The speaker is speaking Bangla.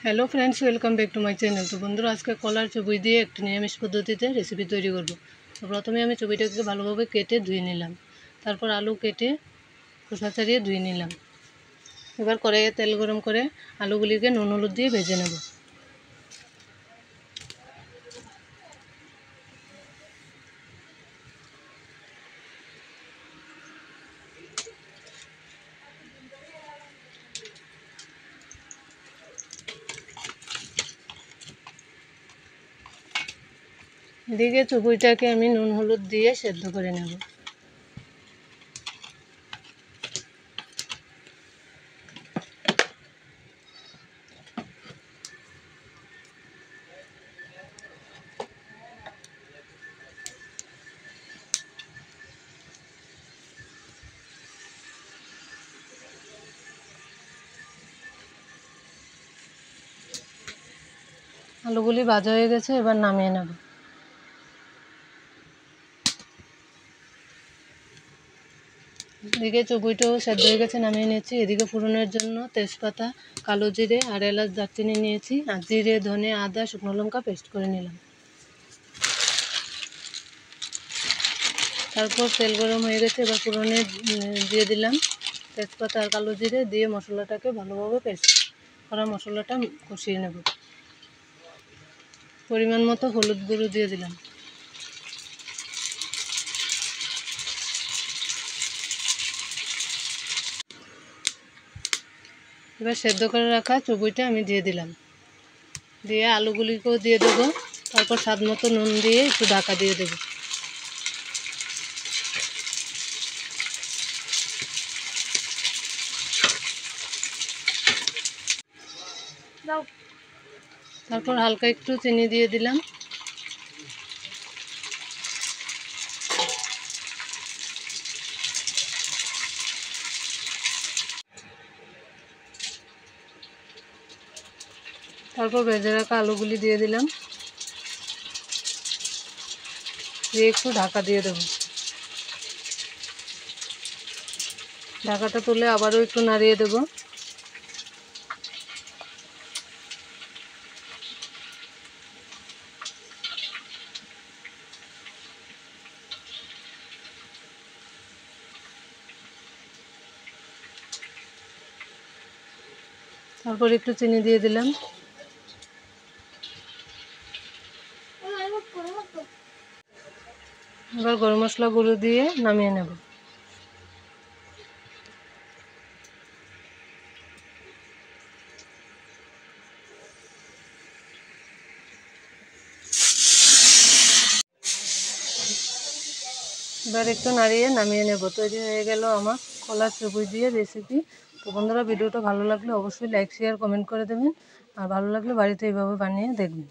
Hello friends, welcome back to my channel. তো বন্ধুরা, আজকে কলার চুবই দিয়ে একটি নিরামিষ পদ্ধতিতে রেসিপি তৈরি করব। তো প্রথমে আমি চুবিটাকে ভালোভাবে কেটে ধুয়ে নিলাম। তারপর আলু কেটে খোসা ছাড়িয়ে ধুয়ে নিলাম। এবার কড়াইয়ে তেল গরম করে আলুগুলিকে নুন হলুদ দিয়ে ভেজে নেব। এদিকে চুবইটাকে আমি নুন হলুদ দিয়ে সেদ্ধ করে নেব। আলুগুলি ভাজা হয়ে গেছে, এবার নামিয়ে নেব। এদিকে চুবইটাও সেদ্ধ হয়ে গেছে, নামিয়ে নিয়েছি। এদিকে ফোড়নের জন্য তেজপাতা, কালো জিরে আর এলাচ দারচিনি নিয়েছি, আর জিরে, ধনে, আদা, শুকনো লঙ্কা পেস্ট করে নিলাম। তারপর তেল গরম হয়ে গেছে, এবার ফোড়নে দিয়ে দিলাম তেজপাতা আর কালো জিরে, দিয়ে মশলাটাকে ভালোভাবে পেস্ট করা মশলাটা কষিয়ে নেব। পরিমাণ মতো হলুদ গুঁড়ো দিয়ে দিলাম। এবার সেদ্ধ করে রাখা চুবইটা আমি দিয়ে দিলাম, দিয়ে আলুগুলিকেও দিয়ে দেবো। তারপর স্বাদ মতো নুন দিয়ে একটু ঢাকা দিয়ে দেবো। তারপর হালকা একটু চিনি দিয়ে দিলাম। তারপর ভেজে রাখা আলুগুলি দিয়ে দিলাম, দিয়ে একটু ঢাকা দিয়ে দেবো। ঢাকাটা তুলে আবারও একটু নাড়িয়ে দেবো। তারপর একটু চিনি দিয়ে দিলাম। এবার গরম মশলা গুঁড়ো দিয়ে নামিয়ে নেব। এবার একটু নাড়িয়ে নামিয়ে নেব। তৈরি হয়ে গেল আমার কলার চুবই দিয়ে রেসিপি। তো বন্ধুরা, ভিডিওটা ভালো লাগলে অবশ্যই লাইক, শেয়ার, কমেন্ট করে দেবেন। আর ভালো লাগলে বাড়িতে এইভাবে বানিয়ে দেখবেন।